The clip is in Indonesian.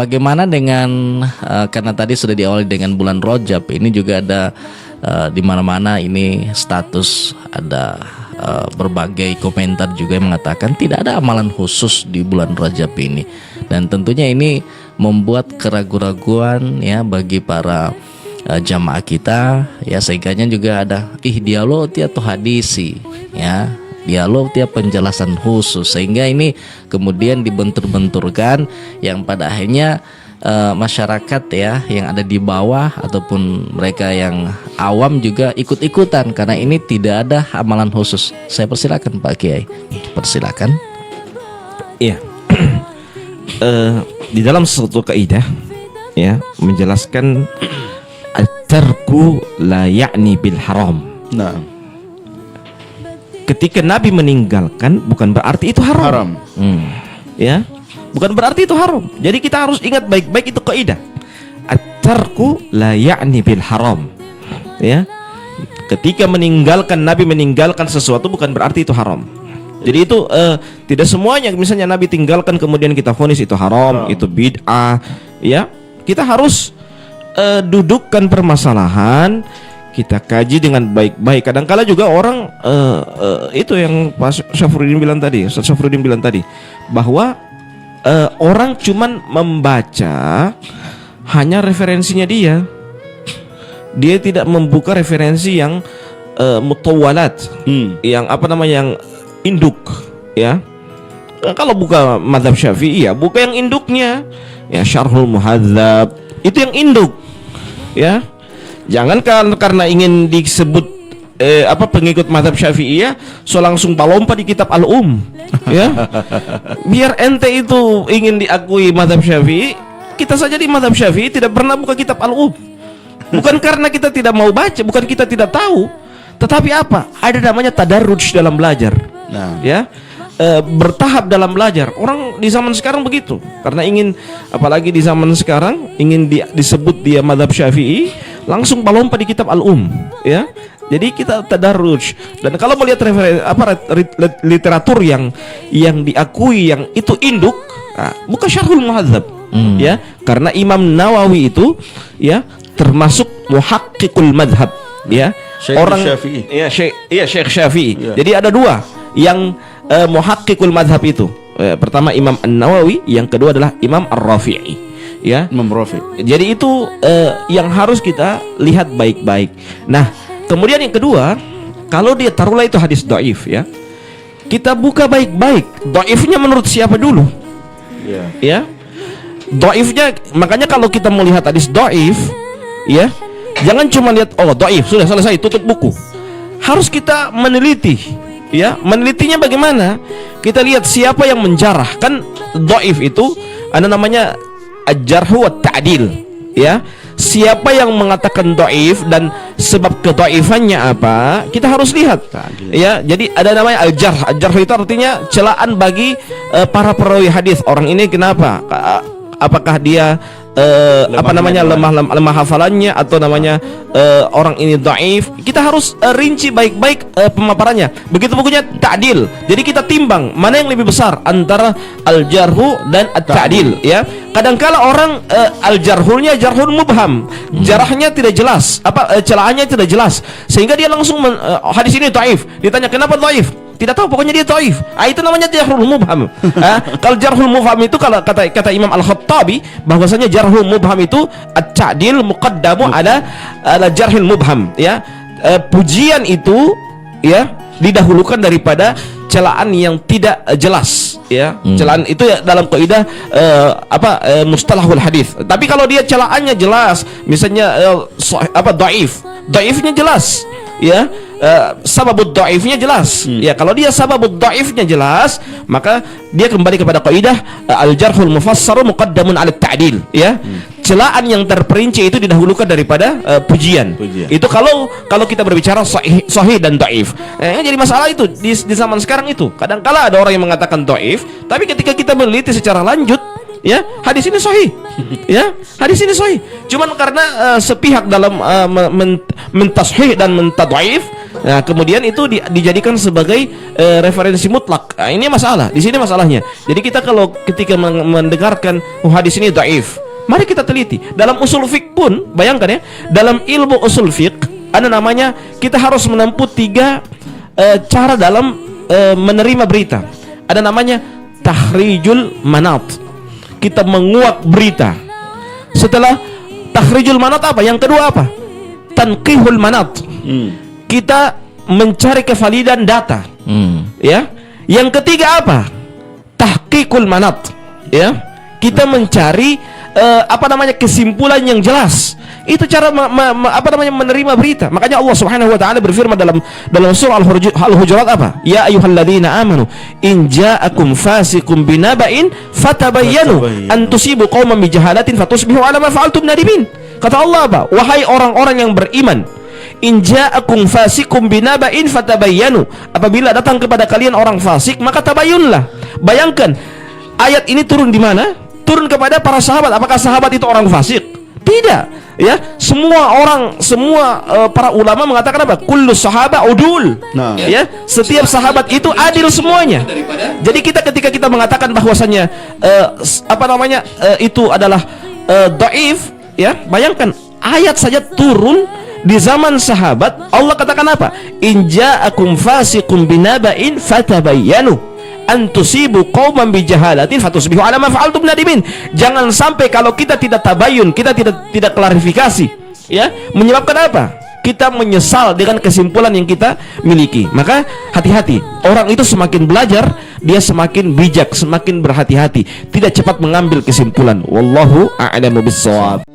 bagaimana dengan karena tadi sudah diawali dengan bulan Rajab, ini juga ada di mana-mana ini status ada berbagai komentar juga yang mengatakan tidak ada amalan khusus di bulan Rajab ini, dan tentunya ini membuat keraguan-raguan ya bagi para jamaah kita ya, sehingganya juga ada dialog atau hadisi ya, dialog tiap penjelasan khusus, sehingga ini kemudian dibentur-benturkan yang pada akhirnya masyarakat ya yang ada di bawah ataupun mereka yang awam juga ikut-ikutan karena ini tidak ada amalan khusus. Saya persilakan Pak Kiai, persilakan. Iya. Di dalam suatu kaidah ya menjelaskan at-tarku la ya'ni bil haram. Nah, ketika Nabi meninggalkan bukan berarti itu haram. Ya, bukan berarti itu haram. Jadi kita harus ingat baik-baik itu kaidah. At-tarku la ya'ni bil haram. Ya. Ketika Nabi meninggalkan sesuatu bukan berarti itu haram. Jadi itu tidak semuanya misalnya Nabi tinggalkan kemudian kita vonis itu haram, itu bid'ah, ya. Kita harus dudukkan permasalahan, kita kaji dengan baik-baik. Kadang-kala juga orang itu yang Pak Syafruddin bilang tadi, Ustaz Syafruddin bilang tadi, bahwa orang cuman membaca hanya referensinya dia. Dia tidak membuka referensi yang mutawalat, yang apa namanya, yang induk, ya. Kalau buka mazhab Syafi'i ya buka yang induknya, ya Syarhul Muhadzab itu yang induk, ya. Jangan karena ingin disebut pengikut mazhab Syafi'i ya, so langsung balompa di kitab Al-Um, ya. Biar ente itu ingin diakui mazhab Syafi'i, kita saja di mazhab Syafi'i tidak pernah buka kitab Al-Um. Bukan karena kita tidak mau baca, bukan kita tidak tahu, tetapi apa? Ada namanya tadarruj dalam belajar. nah, Ya, bertahap dalam belajar. Orang di zaman sekarang begitu, karena ingin, apalagi di zaman sekarang ingin disebut dia mazhab Syafi'i, langsung balompa di kitab Al-Um, ya. Jadi kita tadarruj, dan kalau melihat literatur yang diakui yang itu induk, bukan Syarhul Muhadzab, ya, karena Imam Nawawi itu ya termasuk muhaqqiqul madhab, ya. Syekh Orang Syafi'i. Syekh Syafi'i. Ya. Jadi ada dua yang muhaqqiqul madhab itu. Pertama Imam An-Nawawi, yang kedua adalah Imam Ar-Rafi'i, ya. Imam Rafi. Jadi itu yang harus kita lihat baik-baik. Nah, kemudian yang kedua, kalau dia taruhlah itu hadis dhaif, ya, kita buka baik-baik dhaifnya menurut siapa dulu, Ya. ya. Dhaifnya, makanya kalau kita melihat hadis dhaif, ya, jangan cuma lihat dhaif sudah selesai tutup buku. Harus kita meneliti, ya. Menelitinya bagaimana? Kita lihat siapa yang menjarah. Kan dhaif itu ada namanya al-jarhu wa ta'dil, ya. Siapa yang mengatakan dhaif dan sebab kedhaifannya apa, kita harus lihat, ya. Jadi ada namanya al-jarh. Al-jarh itu artinya celaan bagi para perawi hadis. Orang ini kenapa? Apakah dia lemah hafalannya, atau namanya orang ini dhaif. Kita harus rinci baik-baik pemaparannya. Begitu bukunya ta'dil. Jadi kita timbang mana yang lebih besar antara al-jarhu dan at-ta'dil, ya. Kadangkala orang al-jarhulnya jarhul mubham, jarahnya tidak jelas, celahannya tidak jelas, sehingga dia langsung hadis ini dhaif. Ditanya kenapa dhaif? Tidak tahu, pokoknya dia dhaif. Itu namanya jarhul mubham. Kalau jarhul mubham itu, kalau kata Imam Al-Khattabi, bahwasanya jarhul mubham itu at-ta'dil muqaddamu ala jarhil mubham, ya. Pujian itu, ya, didahulukan daripada celaan yang tidak jelas, ya. Celaan itu ya dalam kaidah mustalahul hadis. Tapi kalau dia celaannya jelas, misalnya dhaifnya jelas, ya. Sababud dhaifnya jelas, ya. Kalau dia sababud dhaifnya jelas, maka dia kembali kepada kaidah al-jarhul mufassaru muqaddamun 'ala ta'dil, ya. Celaan yang terperinci itu didahulukan daripada pujian. Itu kalau kita berbicara sahih dan dhaif. Jadi masalah itu di zaman sekarang itu. Kadang-kala ada orang yang mengatakan dhaif, tapi ketika kita meneliti secara lanjut, ya, hadis ini sahih, ya, hadis ini sahih. Cuman karena sepihak dalam mentashih dan mentadhaif, Nah, kemudian itu dijadikan sebagai referensi mutlak. Nah, ini masalah. Di sini masalahnya. Jadi kita kalau ketika mendengarkan hadis ini dhaif, mari kita teliti. Dalam usul fiqh pun, bayangkan ya, dalam ilmu usul fiqh ada namanya kita harus menempuh 3 cara dalam menerima berita. Ada namanya tahrijul manat. Kita menguak berita. Setelah tahrijul manat apa? Yang kedua apa? Tanqihul manat. Kita mencari kevalidan data. Ya. Yang ketiga apa? Tahqiqul manat. Ya. Kita mencari kesimpulan yang jelas. Itu cara menerima berita. Makanya Allah Subhanahu wa taala berfirman dalam surah Al-Hujurat apa? Ya ayyuhalladzina amanu in ja'akum fasiqun binaba'in fatabayyanu an tusibu qauman bijahalatin fatusbihu 'ala ma fa'altum nadimin. Kata Allah apa? Wahai orang-orang yang beriman, in ja'akum fasiqun binaba'in fatabayyanu. Apabila datang kepada kalian orang fasik, maka tabayyunlah. Bayangkan, ayat ini turun di mana? Turun kepada para sahabat. Apakah sahabat itu orang fasik? Tidak. Ya, semua para ulama mengatakan apa? Kullu sahaba udul. Nah. Ya, setiap sahabat itu adil semuanya. Jadi ketika kita mengatakan bahwasanya itu adalah dhaif, ya, bayangkan ayat saja turun di zaman sahabat. Allah katakan apa? In ja'akum fasiqun binaba'in fatabayyanu an tusibu qauman bijahalatin fatusbihu 'ala ma fa'altum nadimin. Jangan sampai kalau kita tidak tabayun, kita tidak klarifikasi, ya, menyebabkan apa? Kita menyesal dengan kesimpulan yang kita miliki. Maka hati-hati. Orang itu semakin belajar, dia semakin bijak, semakin berhati-hati, tidak cepat mengambil kesimpulan. Wallahu a'lamu bissawab.